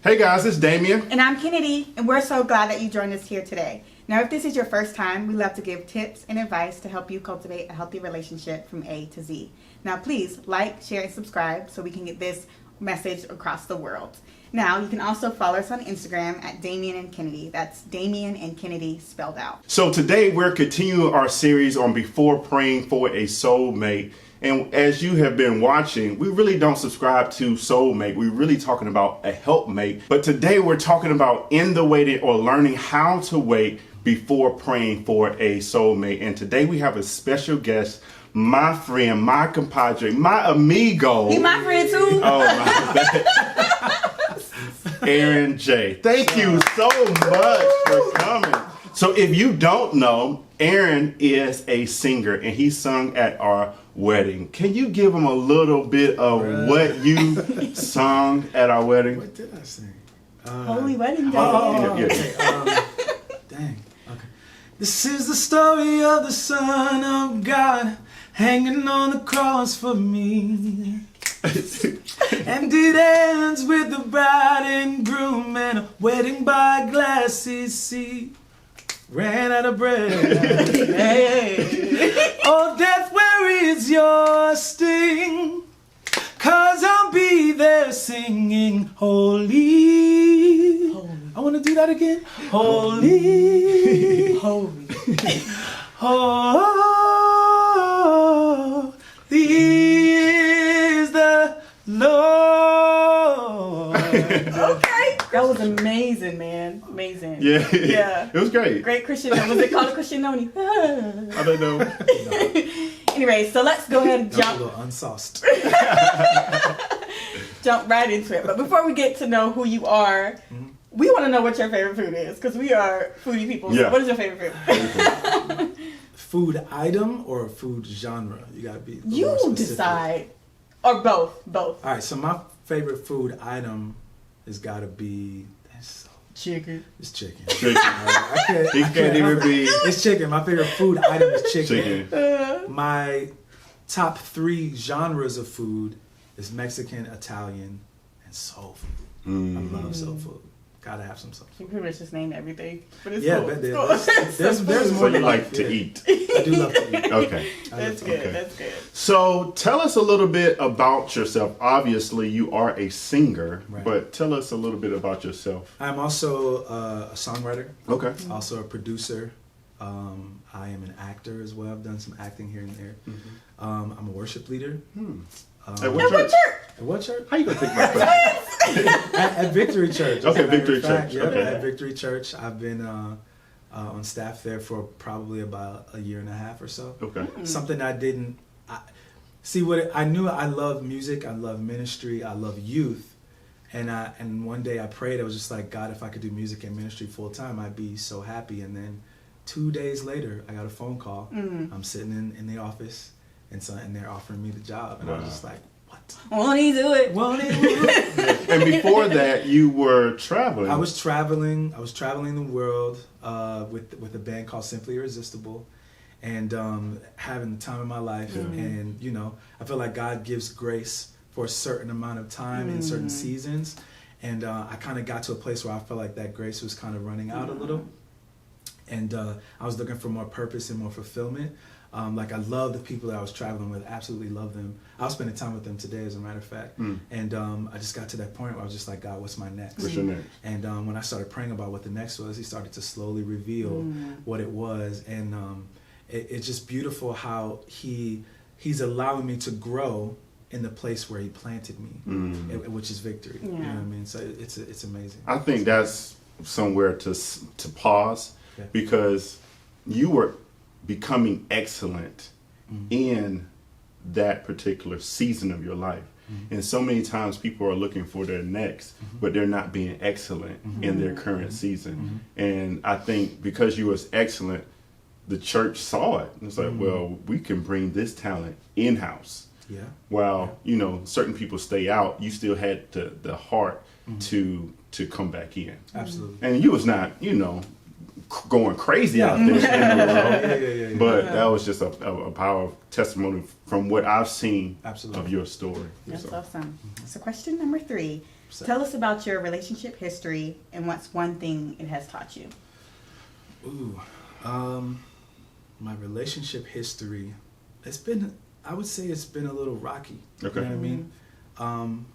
Hey guys, it's Damien. And I'm Kenady, and we're so glad that you joined us here today. Now, if this is your first time, we love to give tips and advice to help you cultivate a healthy relationship from A to Z. Now, please like, share, and subscribe so we can get this message across the world. Now, you can also follow us on Instagram at Damien and Kenady. That's Damien and Kenady spelled out. So today we're continuing our series on Before Praying for a Soulmate. And as you have been watching, we really don't subscribe to soulmate. We're really talking about a helpmate. But today we're talking about in the waiting or learning how to wait before praying for a soulmate. And today we have a special guest, my friend, my compadre, my amigo. He my friend too. Oh my Aaron J. Thank you so much for coming. So if you don't know, Aaron is a singer and he sung at our wedding. Can you give him a little bit of what you sung at our wedding? What did I sing? Holy Wedding Day. Okay. Dang. Okay. This is the story of the Son of God hanging on the cross for me. And it ends with the bride and groom and a wedding by glassy sea. Ran out of bread. Hey. Oh, death, where is your sting? 'Cause I'll be there singing holy. I want to do that again. Holy. Holy. Holy is the Lord. Okay. That was amazing, man. Amazing. Yeah. Yeah. It was great. Great Christian. Was it called a Christian Noni? I don't know. Anyway, so let's go ahead and That was jump. a little unsauced. Jump right into it. But before we get to know who you are, we want to know what your favorite food is because we are foodie people. So Yeah. what is your favorite food? Food item or food genre? You gotta be. You decide. Or both. Both. All right. So my favorite food item has got to be. Chicken. It's chicken. Chicken. I can't even be. It's chicken. My favorite food item is chicken. Chicken. My top 3 genres of food is Mexican, Italian, and soul food. I love soul food. Gotta have some soul food. You pretty much just named everything. But it's Yeah, cool. but It's cool. there's So more you than like to yeah. eat. I do love to eat. Okay. That's good. Okay. That's good. So tell us a little bit about yourself. Obviously, you are a singer, Right. but tell us a little bit about yourself. I'm also a songwriter. Okay. Also a producer. I am an actor as well. I've done some acting here and there. I'm a worship leader. At what church? At what church? How you gonna think about that? At Victory Church. Okay, As a matter Victory of fact, Church. Yep, Okay. at Victory Church. I've been on staff there for probably about a year and a half or so. Okay. Something I didn't I knew I love music, I love ministry, I love youth, and one day I prayed. I was just like, God, if I could do music and ministry full time, I'd be so happy. And then 2 days later, I got a phone call. I'm sitting in the office, and they're offering me the job, and I was just like, what? Won't he do it? Won't it work? And before that, you were traveling. I was traveling the world with a band called Simply Irresistible, and having the time of my life. And I feel like God gives grace for a certain amount of time in certain seasons, and I kind of got to a place where I felt like that grace was kind of running out a little, and I was looking for more purpose and more fulfillment. I love the people that I was traveling with, absolutely love them. I was spending time with them today, as a matter of fact. And I just got to that point where I was just like, God, what's my next? What's your next? And when I started praying about what the next was, he started to slowly reveal what it was. And it's just beautiful how he's allowing me to grow in the place where he planted me, which is victory. Yeah. You know what I mean? So it's amazing. I think that's somewhere to pause, Yeah. because you were becoming excellent in that particular season of your life. And so many times people are looking for their next, but they're not being excellent in their current season. And I think because you was excellent, the church saw it. It's like, well, we can bring this talent in-house. Yeah. While, certain people stay out, you still had the heart to come back in. Absolutely. And you was not, going crazy out there in the world. Yeah. But that was just a powerful testimony from what I've seen Absolutely. of your story. That's So, awesome. So question number 3. Tell us about your relationship history and what's one thing it has taught you. Ooh, my relationship history, I would say it's been a little rocky. Okay. You know what I mean?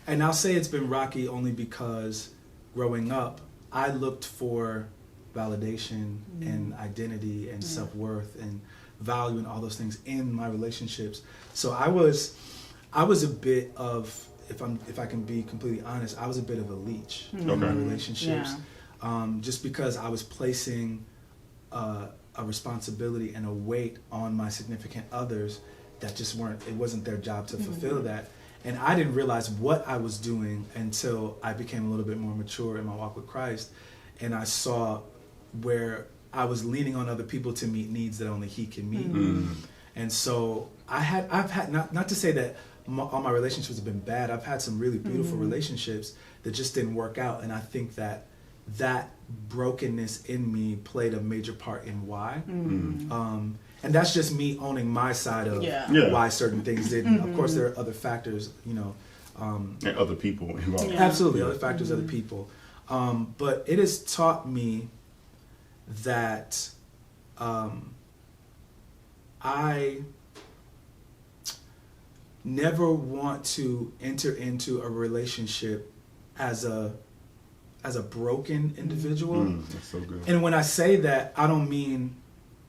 And I'll say it's been rocky only because growing up, I looked for validation and identity and self-worth and value and all those things in my relationships. So I was a bit of, if I can be completely honest, I was a bit of a leech in my relationships. Yeah. Just because I was placing a responsibility and a weight on my significant others that just it wasn't their job to fulfill that. And I didn't realize what I was doing until I became a little bit more mature in my walk with Christ. And I saw where I was leaning on other people to meet needs that only He can meet. And so I've had, not to say that all my relationships have been bad. I've had some really beautiful relationships that just didn't work out. And I think that brokenness in me played a major part in why. And that's just me owning my side of why certain things didn't. Of course, there are other factors, and other people involved. Absolutely, other factors, other people. But it has taught me that I never want to enter into a relationship as a broken individual. That's so good. And when I say that, I don't mean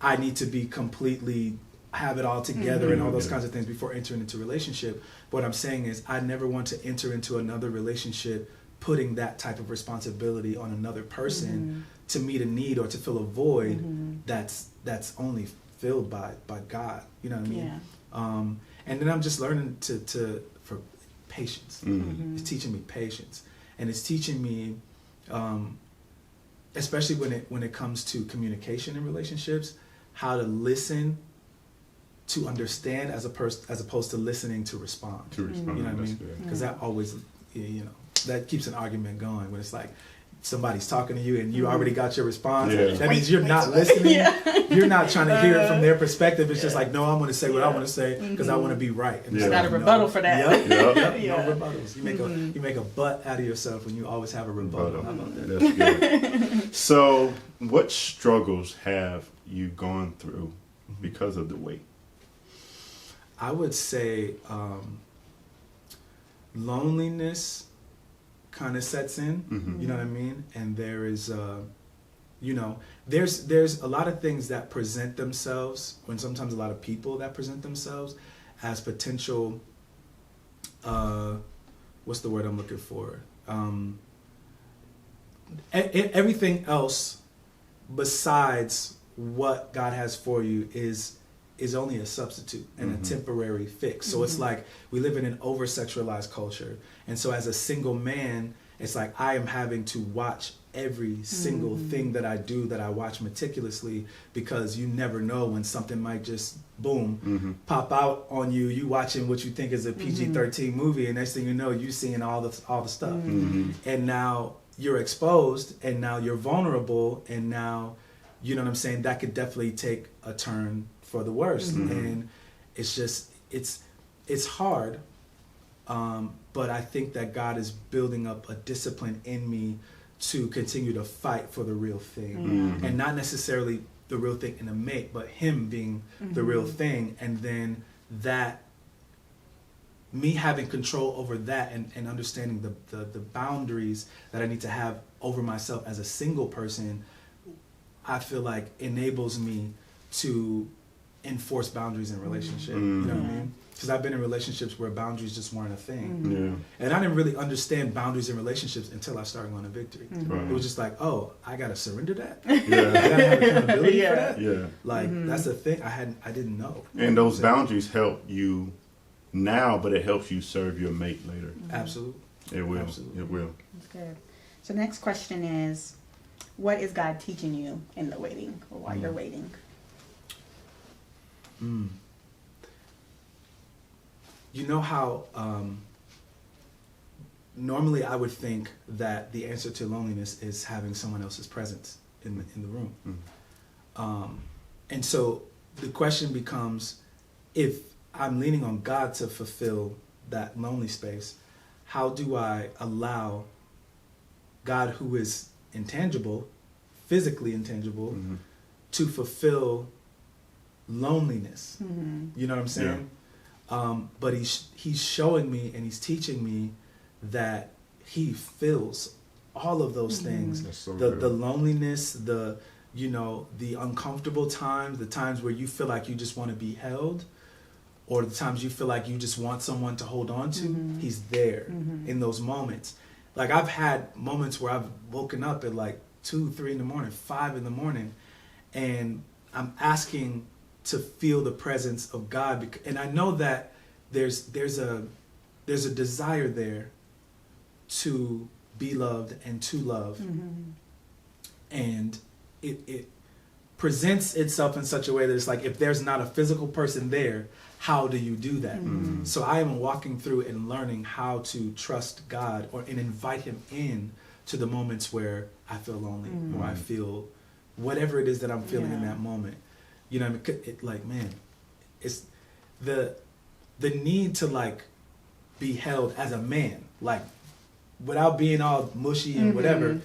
I need to be completely have it all together and all those kinds of things before entering into a relationship. What I'm saying is I never want to enter into another relationship putting that type of responsibility on another person to meet a need or to fill a void that's only filled by God. You know what I mean? Yeah. And then I'm just learning for patience. It's teaching me patience, and it's teaching me, especially when it comes to communication in relationships, how to listen to understand as opposed to listening to respond. To respond. You know what I That's mean? good. Because that always, that keeps an argument going when it's like somebody's talking to you and you already got your response. Yeah. That means you're not listening. You're not trying to hear it from their perspective. It's just like, no, I'm going to say what I want to say because I want to be right. And Yeah. it's Got a like, rebuttal no. for that. Yep. Yeah. No rebuttals. You make a butt out of yourself when you always have a rebuttal. How about that? That's good. So, what struggles have you gone through because of the weight? I would say loneliness kind of sets in. You know what I mean? And there is, there's a lot of things that present themselves, when sometimes a lot of people that present themselves as potential, what's the word I'm looking for? Everything else besides what God has for you is only a substitute and a temporary fix. So it's like we live in an over-sexualized culture. And so as a single man, it's like I am having to watch every single thing that I do, that I watch meticulously, because you never know when something might just, boom, pop out on you. You watching what you think is a PG-13 movie, and next thing you know, you seeing all the stuff. And now you're exposed, and now you're vulnerable, and now, you know what I'm saying, that could definitely take a turn for the worse. And it's just it's hard, but I think that God is building up a discipline in me to continue to fight for the real thing, and not necessarily the real thing in a mate, but Him being the real thing. And then that me having control over that, and understanding the boundaries that I need to have over myself as a single person, I feel like enables me to enforce boundaries in relationship. You know what I mean? Because I've been in relationships where boundaries just weren't a thing. And I didn't really understand boundaries in relationships until I started going to Victory. It was just like, oh, I gotta surrender that. I gotta have accountability for that. Like that's the thing I didn't know. And those boundaries help you now, but it helps you serve your mate later. Absolutely. It will. Absolutely. It will. That's good. So next question is, what is God teaching you in the waiting, or while you're waiting? You know how normally I would think that the answer to loneliness is having someone else's presence in the room. And so the question becomes, if I'm leaning on God to fulfill that lonely space, how do I allow God, who is intangible, physically intangible, to fulfill loneliness? You know what I'm saying? But he's showing me and he's teaching me that he fills all of those things. That's so the good. loneliness, the uncomfortable times, the times where you feel like you just want to be held, or the times you feel like you just want someone to hold on to. He's there in those moments. Like, I've had moments where I've woken up at like 2, 3 in the morning, 5 in the morning, and I'm asking to feel the presence of God, and I know that there's a desire there to be loved and to love, and it presents itself in such a way that it's like, if there's not a physical person there, how do you do that? So I am walking through and learning how to trust God, and invite him in to the moments where I feel lonely, or I feel whatever it is that I'm feeling in that moment. You know what I mean? Like, man, it's the need to like be held as a man, like without being all mushy and whatever.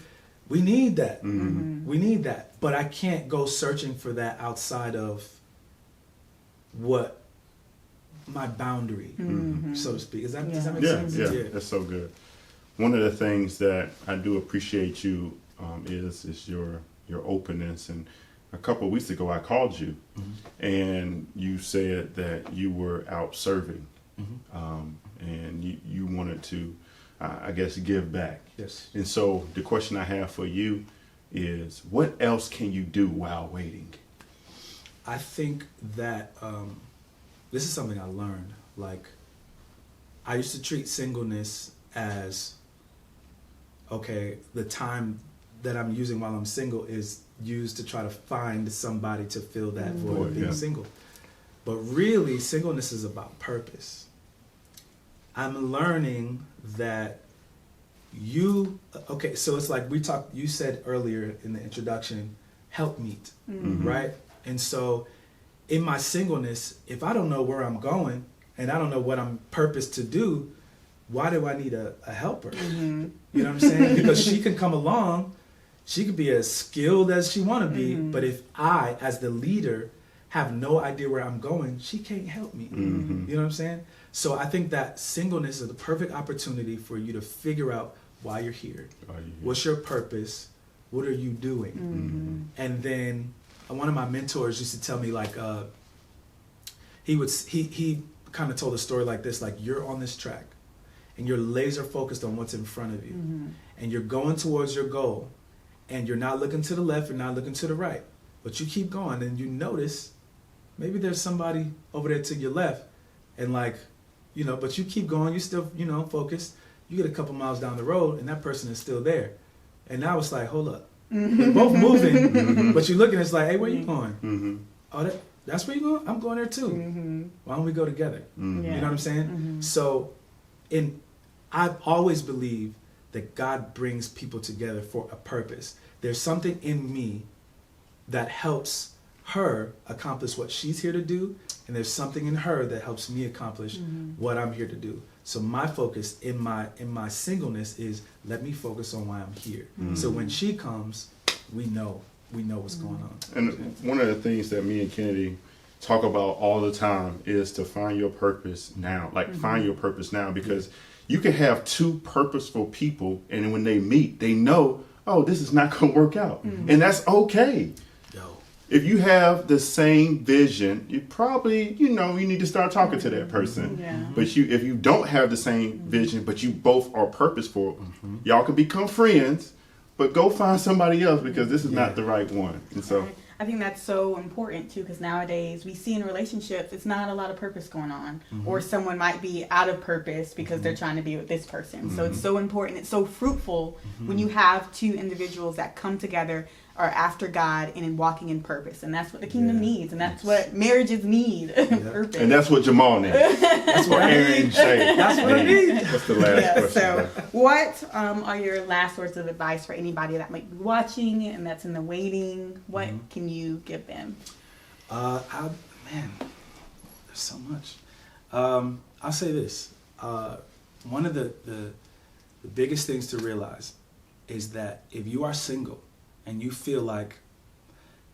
We need that. We need that. But I can't go searching for that outside of what my boundary, so to speak. Does that make sense? Yeah, that's so good. One of the things that I do appreciate you is your openness. And a couple of weeks ago, I called you, and you said that you were out serving, and you wanted to, I guess, give back. Yes. And so the question I have for you is, what else can you do while waiting? I think that this is something I learned. Like, I used to treat singleness as, okay, the time that I'm using while I'm single is used to try to find somebody to fill that void of being single. But really, singleness is about purpose. I'm learning that so it's like you said earlier in the introduction, help meet, right? And so in my singleness, if I don't know where I'm going and I don't know what I'm purposed to do, why do I need a helper? You know what I'm saying? Because she can come along, she could be as skilled as she want to be, but if I, as the leader, have no idea where I'm going, she can't help me. You know what I'm saying? So I think that singleness is the perfect opportunity for you to figure out why you're here. What's your purpose? What are you doing? And then one of my mentors used to tell me, like, he kind of told a story like this, like, you're on this track and you're laser focused on what's in front of you, and you're going towards your goal, and you're not looking to the left, you're not looking to the right, but you keep going, and you notice maybe there's somebody over there to your left, and like, but you keep going, you still, focused. You get a couple miles down the road and that person is still there, and now it's like, hold up, we're both moving, but you're looking, it's like, hey, where you going? Oh, that's where you going? I'm going there too. Why don't we go together? You know what I'm saying? So I've always believed that God brings people together for a purpose. There's something in me that helps her accomplish what she's here to do, and there's something in her that helps me accomplish what I'm here to do. So my focus in my singleness is, let me focus on why I'm here. So when she comes, we know what's going on. And one of the things that me and Kenady talk about all the time is to find your purpose now. Like, find your purpose now, because you can have two purposeful people, and when they meet, they know, oh, this is not going to work out. And that's okay. If you have the same vision, you probably, you need to start talking to that person. But if you don't have the same vision, but you both are purposeful, y'all can become friends, but go find somebody else, because this is not the right one. And so I think that's so important too, because nowadays we see in relationships, it's not a lot of purpose going on, or someone might be out of purpose because they're trying to be with this person. So it's so important. It's so fruitful when you have two individuals that come together, are after God and in walking in purpose. And that's what the kingdom needs. And that's what marriages need. Purpose. And that's what Jamal needs. That's what Aaron Shay. That's what I need. That's the last question. So what are your last words of advice for anybody that might be watching and that's in the waiting? What can you give them? Man, there's so much. I'll say this. one of the biggest things to realize is that if you are single and you feel like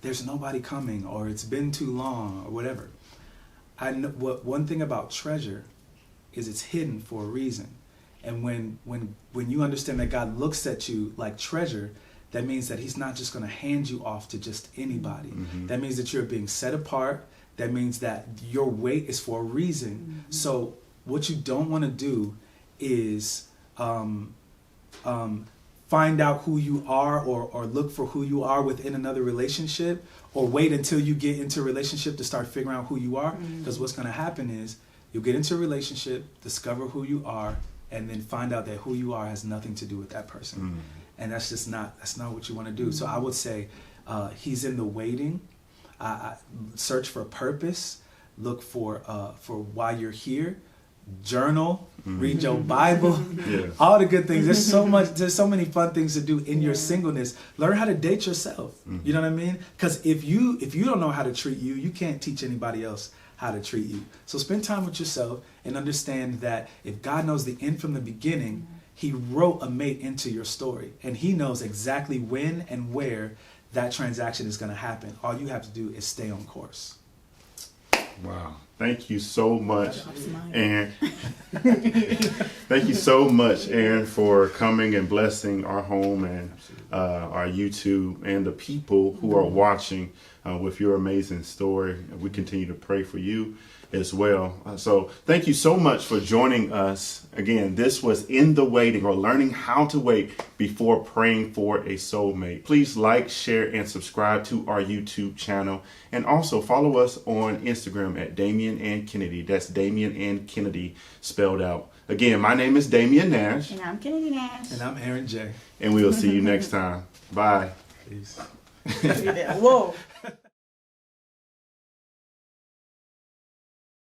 there's nobody coming or it's been too long or whatever, I know one thing about treasure is it's hidden for a reason. And when you understand that God looks at you like treasure, that means that he's not just going to hand you off to just anybody. Mm-hmm. That means that you're being set apart. That means that your weight is for a reason. Mm-hmm. So what you don't want to do is find out who you are or look for who you are within another relationship, or wait until you get into a relationship to start figuring out who you are. Because what's going to happen is you'll get into a relationship, discover who you are, and then find out that who you are has nothing to do with that person. And that's not what you want to do. So I would say he's in the waiting. Search for purpose. Look for why you're here. Journal, read your Bible, all the good things. There's so many fun things to do in your singleness. Learn how to date yourself. You know what I mean? Because if you don't know how to treat you, you can't teach anybody else how to treat you. So spend time with yourself and understand that if God knows the end from the beginning, he wrote a mate into your story, and he knows exactly when and where that transaction is going to happen. All you have to do is stay on course. Wow. Thank you so much, Aaron. Thank you so much, Aaron, for coming and blessing our home and our YouTube and the people who are watching with your amazing story. We continue to pray for you as well. So thank you so much for joining us. Again, this was In the Waiting, or learning how to wait before praying for a soulmate. Please like, share, and subscribe to our YouTube channel. And also follow us on Instagram at Damien and Kenady. That's Damien and Kenady spelled out. Again, my name is Damien Nash. And I'm Kenady Nash. And I'm Aaron J. And we will see you next time. Bye. Peace. Whoa.